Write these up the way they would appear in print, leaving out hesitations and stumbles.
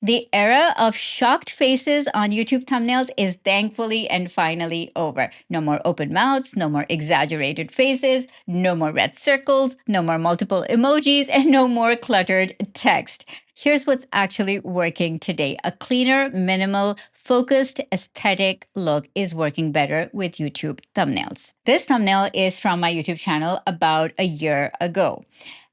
The era of shocked faces on YouTube thumbnails is thankfully and finally over. No more open mouths, no more exaggerated faces, no more red circles, no more multiple emojis, and no more cluttered text. Here's what's actually working today. A cleaner, minimal, focused, aesthetic look is working better with YouTube thumbnails. This thumbnail is from my YouTube channel about a year ago.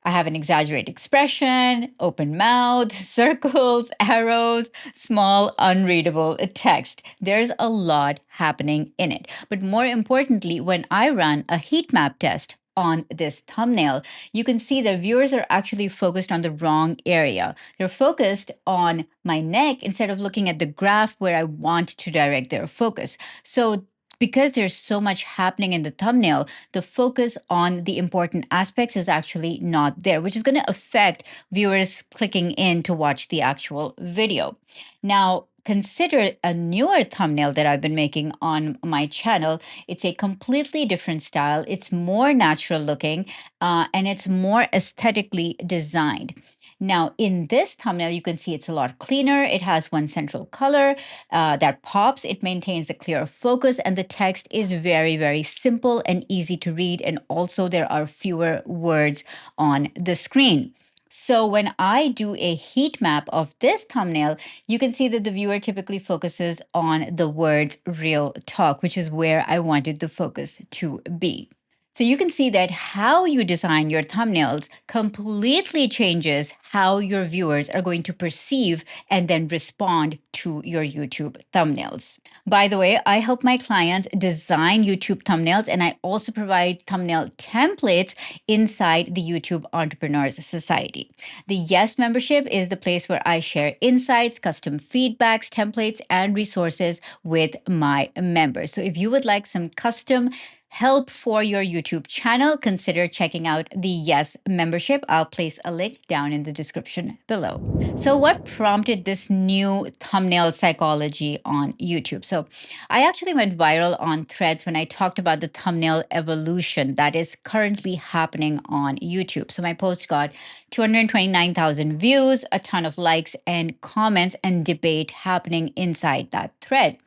I have an exaggerated expression, open mouth, circles, arrows, small, unreadable text. There's a lot happening in it. But more importantly, when I run a heat map test on this thumbnail, you can see that viewers are actually focused on the wrong area. They're focused on my neck instead of looking at the graph where I want to direct their focus. So because there's so much happening in the thumbnail, the focus on the important aspects is actually not there, which is going to affect viewers clicking in to watch the actual video. Now, consider a newer thumbnail that I've been making on my channel. It's a completely different style. It's more natural looking and it's more aesthetically designed. Now, in this thumbnail, you can see it's a lot cleaner. It has one central color that pops. It maintains a clear focus, and the text is very, very simple and easy to read. And also, there are fewer words on the screen. So when I do a heat map of this thumbnail, you can see that the viewer typically focuses on the words real talk, which is where I wanted the focus to be. So you can see that how you design your thumbnails completely changes how your viewers are going to perceive and then respond to your YouTube thumbnails. By the way, I help my clients design YouTube thumbnails, and I also provide thumbnail templates inside the YouTube Entrepreneurs Society. The Yes membership is the place where I share insights, custom feedbacks, templates, and resources with my members. So if you would like some custom help for your YouTube channel, consider checking out the Yes membership. I'll place a link down in the description below. So, what prompted this new thumbnail psychology on YouTube? So, I actually went viral on Threads when I talked about the thumbnail evolution that is currently happening on YouTube. So, my post got 229,000 views, a ton of likes and comments, and debate happening inside that thread.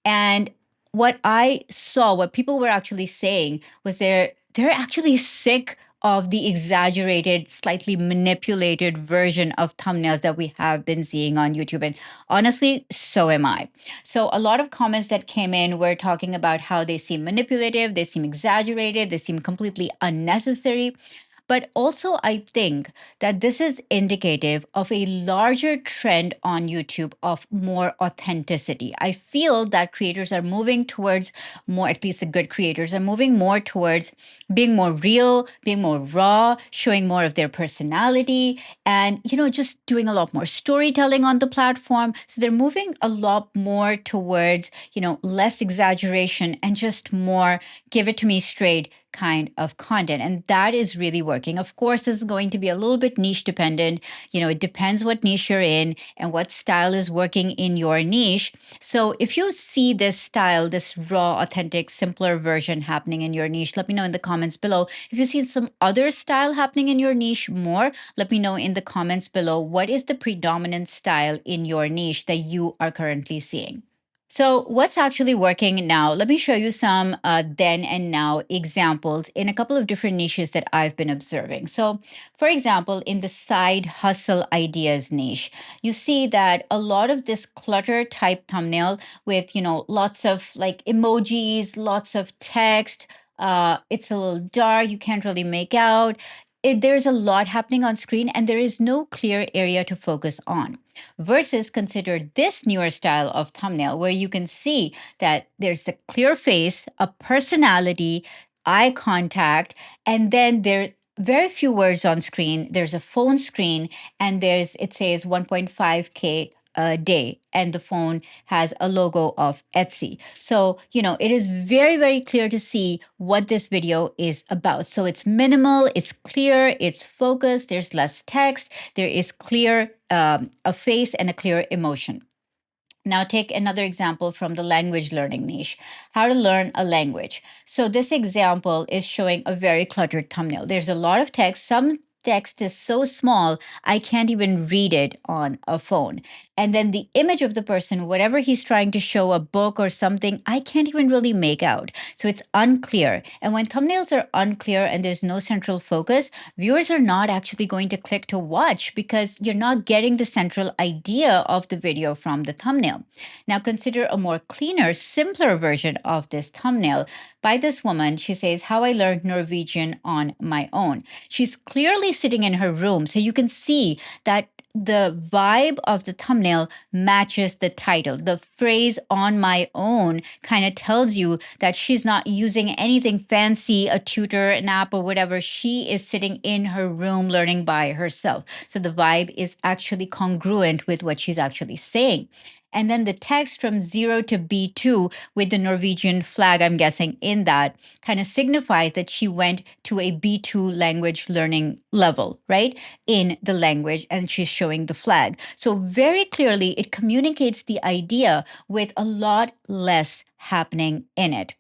And what I saw, what people were actually saying was they're actually sick of the exaggerated, slightly manipulated version of thumbnails that we have been seeing on YouTube. And honestly, so am I. So a lot of comments that came in were talking about how they seem manipulative, they seem exaggerated, they seem completely unnecessary. But also, I think that this is indicative of a larger trend on YouTube of more authenticity. I feel that creators are moving towards more, at least the good creators are moving more towards being more real, being more raw, showing more of their personality, and, just doing a lot more storytelling on the platform. So they're moving a lot more towards, less exaggeration and just more give it to me straight kind of content. And that is really working. Of course, this is going to be a little bit niche dependent. It depends what niche you're in and what style is working in your niche. So if you see this style, this raw, authentic, simpler version happening in your niche, let me know in the comments below. If you see some other style happening in your niche more, let me know in the comments below. What is the predominant style in your niche that you are currently seeing? So, what's actually working now? Let me show you some then and now examples in a couple of different niches that I've been observing. So, for example, in the side hustle ideas niche, you see that a lot of this clutter type thumbnail with, lots of like emojis, lots of text. It's a little dark, you can't really make out. There's a lot happening on screen, and there is no clear area to focus on versus consider this newer style of thumbnail where you can see that there's a clear face, a personality, eye contact, and then there very few words on screen. There's a phone screen, and it says 1.5K a day, and the phone has a logo of Etsy. So, it is very, very clear to see what this video is about. So it's minimal, it's clear, it's focused, there's less text, there is clear a face and a clear emotion. Now, take another example from the language learning niche, how to learn a language. So this example is showing a very cluttered thumbnail. There's a lot of text. Some text is so small, I can't even read it on a phone. And then the image of the person, whatever he's trying to show, a book or something, I can't even really make out. So it's unclear. And when thumbnails are unclear and there's no central focus, viewers are not actually going to click to watch because you're not getting the central idea of the video from the thumbnail. Now consider a more cleaner, simpler version of this thumbnail by this woman. She says, How I Learned Norwegian on My Own. She's clearly sitting in her room, so you can see that the vibe of the thumbnail matches the title. The phrase on my own kind of tells you that she's not using anything fancy, a tutor, an app, or whatever. She is sitting in her room learning by herself. So the vibe is actually congruent with what she's actually saying. And then the text from 0 to B2 with the Norwegian flag, I'm guessing, in that kind of signifies that she went to a B2 language learning level, right? In the language, and she's showing the flag. So very clearly, it communicates the idea with a lot less happening in it.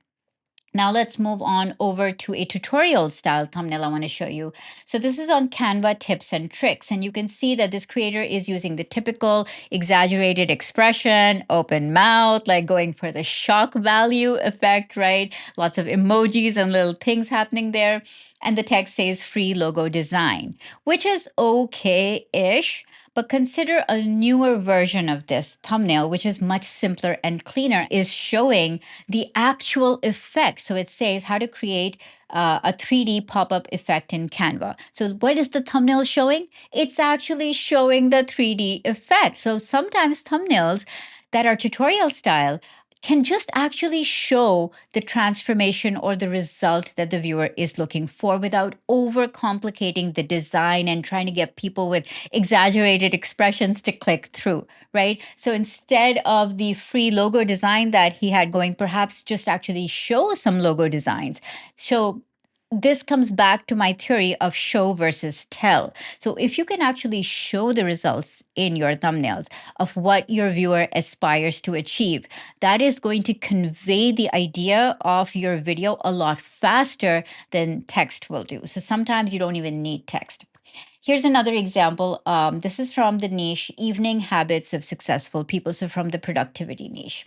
Now let's move on over to a tutorial style thumbnail I want to show you. So this is on Canva tips and tricks. And you can see that this creator is using the typical exaggerated expression, open mouth, like going for the shock value effect, right? Lots of emojis and little things happening there. And the text says free logo design, which is okay-ish. But consider a newer version of this thumbnail, which is much simpler and cleaner, is showing the actual effect. So it says how to create a 3D pop-up effect in Canva. So what is the thumbnail showing? It's actually showing the 3D effect. So sometimes thumbnails that are tutorial style can just actually show the transformation or the result that the viewer is looking for without overcomplicating the design and trying to get people with exaggerated expressions to click through, right? So instead of the free logo design that he had going, perhaps just actually show some logo designs. So this comes back to my theory of show versus tell. So if you can actually show the results in your thumbnails of what your viewer aspires to achieve, that is going to convey the idea of your video a lot faster than text will do. So sometimes you don't even need text. Here's another example. This is from the niche Evening Habits of Successful People, so from the productivity niche.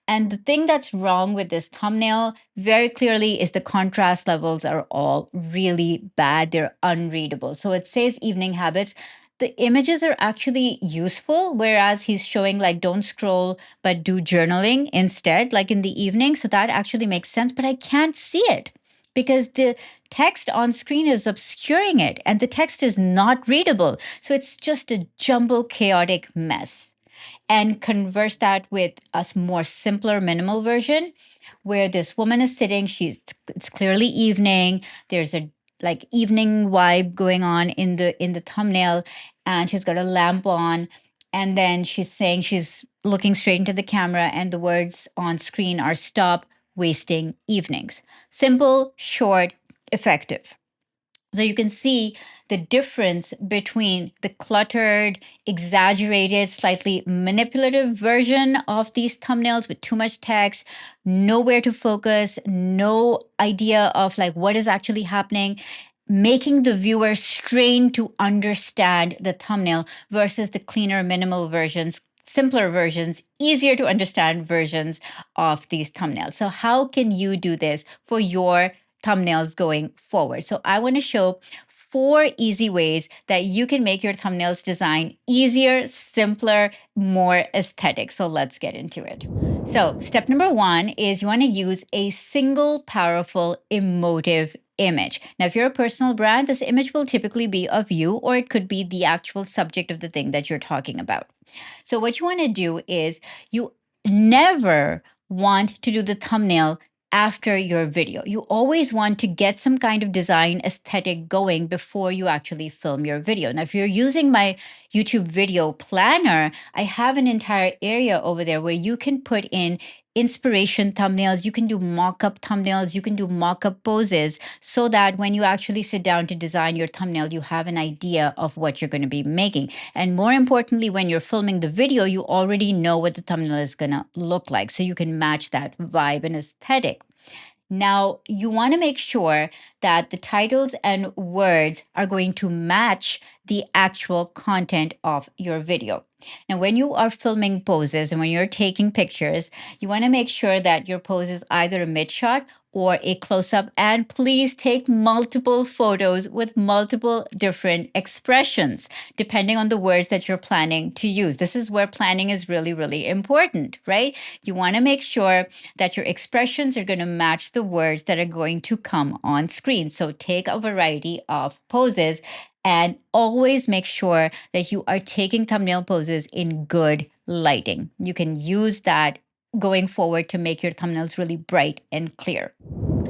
And the thing that's wrong with this thumbnail very clearly is the contrast levels are all really bad. They're unreadable. So it says evening habits. The images are actually useful, whereas he's showing like don't scroll, but do journaling instead, like in the evening. So that actually makes sense, but I can't see it because the text on screen is obscuring it and the text is not readable. So it's just a jumbled, chaotic mess. And converse that with a more simpler, minimal version where this woman is sitting. It's clearly evening. There's a like evening vibe going on in the thumbnail, and she's got a lamp on. And then she's saying she's looking straight into the camera, and the words on screen are stop wasting evenings. Simple, short, effective. So you can see the difference between the cluttered, exaggerated, slightly manipulative version of these thumbnails with too much text, nowhere to focus, no idea of like what is actually happening, making the viewer strain to understand the thumbnail versus the cleaner, minimal versions, simpler versions, easier to understand versions of these thumbnails. So how can you do this for your thumbnails going forward? So I want to show 4 easy ways that you can make your thumbnails design easier, simpler, more aesthetic. So let's get into it. So step number 1 is you want to use a single powerful emotive image. Now, if you're a personal brand, this image will typically be of you, or it could be the actual subject of the thing that you're talking about. So what you want to do is you never want to do the thumbnail after your video. You always want to get some kind of design aesthetic going before you actually film your video. Now, if you're using my YouTube video planner, I have an entire area over there where you can put in inspiration thumbnails, you can do mock-up thumbnails, you can do mock-up poses so that when you actually sit down to design your thumbnail, you have an idea of what you're going to be making. And more importantly, when you're filming the video, you already know what the thumbnail is going to look like. So you can match that vibe and aesthetic. Now, you want to make sure that the titles and words are going to match the actual content of your video. Now, when you are filming poses and when you're taking pictures, you want to make sure that your pose is either a mid shot or a close up. And please take multiple photos with multiple different expressions, depending on the words that you're planning to use. This is where planning is really, really important, right? You want to make sure that your expressions are going to match the words that are going to come on screen. So take a variety of poses and always make sure that you are taking thumbnail poses in good lighting. You can use that going forward to make your thumbnails really bright and clear.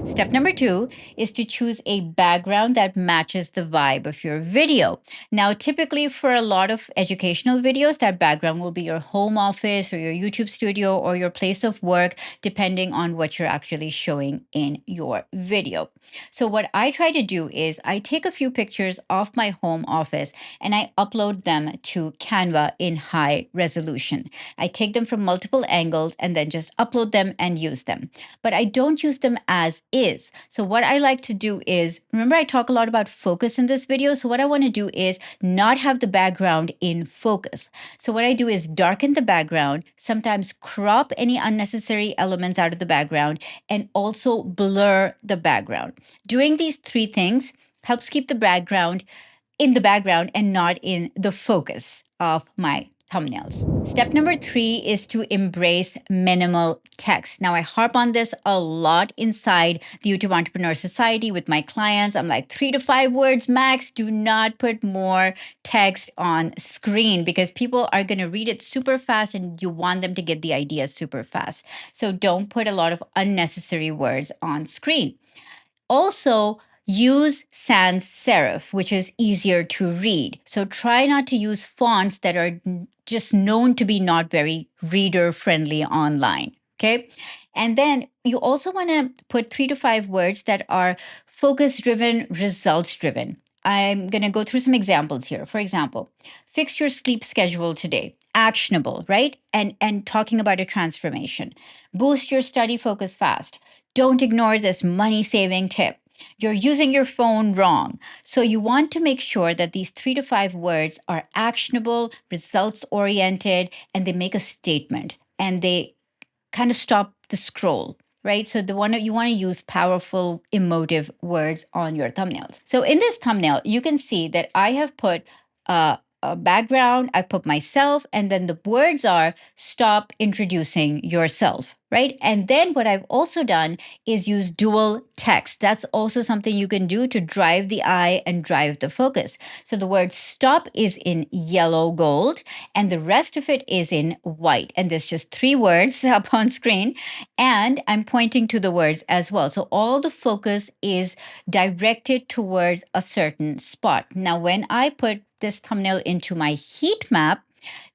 Step number 2 is to choose a background that matches the vibe of your video. Now, typically for a lot of educational videos, that background will be your home office or your YouTube studio or your place of work, depending on what you're actually showing in your video. So what I try to do is I take a few pictures of my home office and I upload them to Canva in high resolution. I take them from multiple angles and then just upload them and use them. But I don't use them as is. So what I like to do is, remember I talk a lot about focus in this video. So what I want to do is not have the background in focus. So what I do is darken the background, sometimes crop any unnecessary elements out of the background, and also blur the background. Doing these 3 things helps keep the background in the background and not in the focus of my thumbnails. Step number 3 is to embrace minimal text. Now, I harp on this a lot inside the YouTube Entrepreneur Society with my clients. I'm like 3 to 5 words max. Do not put more text on screen because people are going to read it super fast and you want them to get the idea super fast. So don't put a lot of unnecessary words on screen. Also, use sans serif, which is easier to read. So try not to use fonts that are just known to be not very reader friendly online. Okay. And then you also want to put 3 to 5 words that are focus driven, results driven. I'm going to go through some examples here. For example, fix your sleep schedule today. Actionable, right? And talking about a transformation. Boost your study focus fast. Don't ignore this money saving tip. You're using your phone wrong. So you want to make sure that these 3 to 5 words are actionable, results oriented, and they make a statement and they kind of stop the scroll, right? So you want to use powerful, emotive words on your thumbnails. So in this thumbnail, you can see that I have put a background, I put myself, and then the words are stop introducing yourself, right? And then what I've also done is use dual text. That's also something you can do to drive the eye and drive the focus. So the word stop is in yellow gold and the rest of it is in white. And there's just 3 words up on screen. And I'm pointing to the words as well. So all the focus is directed towards a certain spot. Now, when I put this thumbnail into my heat map,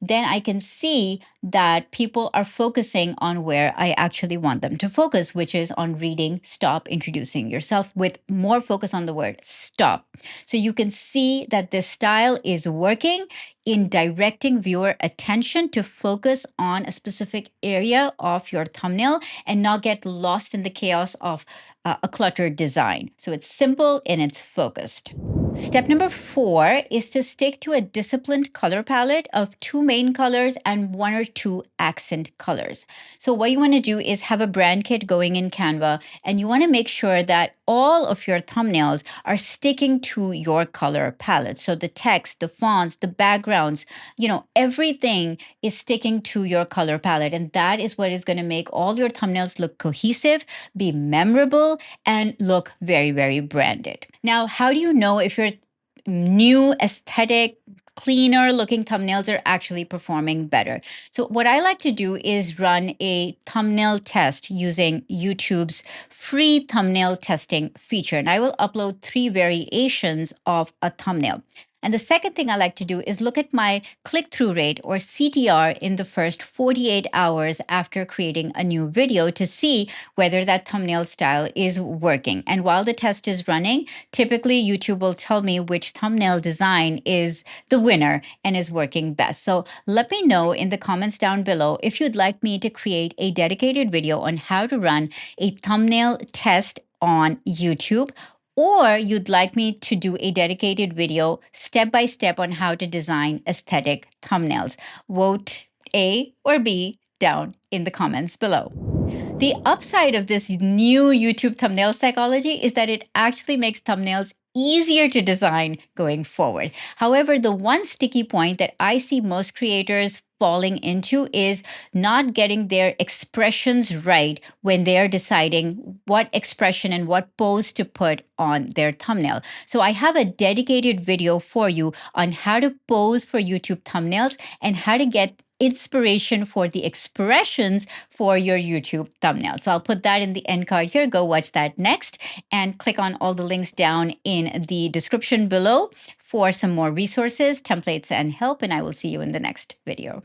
then I can see that people are focusing on where I actually want them to focus, which is on reading stop introducing yourself with more focus on the word stop. So you can see that this style is working in directing viewer attention to focus on a specific area of your thumbnail and not get lost in the chaos of a cluttered design. So it's simple and it's focused. Step number 4 is to stick to a disciplined color palette of 2 main colors and 1 or 2 accent colors. So what you want to do is have a brand kit going in Canva, and you want to make sure that all of your thumbnails are sticking to your color palette. So the text, the fonts, the backgrounds, everything is sticking to your color palette. And that is what is going to make all your thumbnails look cohesive, be memorable, and look very, very branded. Now, how do you know if your new aesthetic, cleaner looking thumbnails are actually performing better? So what I like to do is run a thumbnail test using YouTube's free thumbnail testing feature. And I will upload 3 variations of a thumbnail. And the second thing I like to do is look at my click-through rate or CTR in the first 48 hours after creating a new video to see whether that thumbnail style is working. And while the test is running, typically YouTube will tell me which thumbnail design is the winner and is working best. So let me know in the comments down below if you'd like me to create a dedicated video on how to run a thumbnail test on YouTube, or you'd like me to do a dedicated video step by step on how to design aesthetic thumbnails. Vote A or B down in the comments below. The upside of this new YouTube thumbnail psychology is that it actually makes thumbnails easier to design going forward. However, the one sticky point that I see most creators falling into is not getting their expressions right when they're deciding what expression and what pose to put on their thumbnail. So I have a dedicated video for you on how to pose for YouTube thumbnails and how to get inspiration for the expressions for your YouTube thumbnail. So I'll put that in the end card here. Go watch that next and click on all the links down in the description below for some more resources, templates, and help. And I will see you in the next video.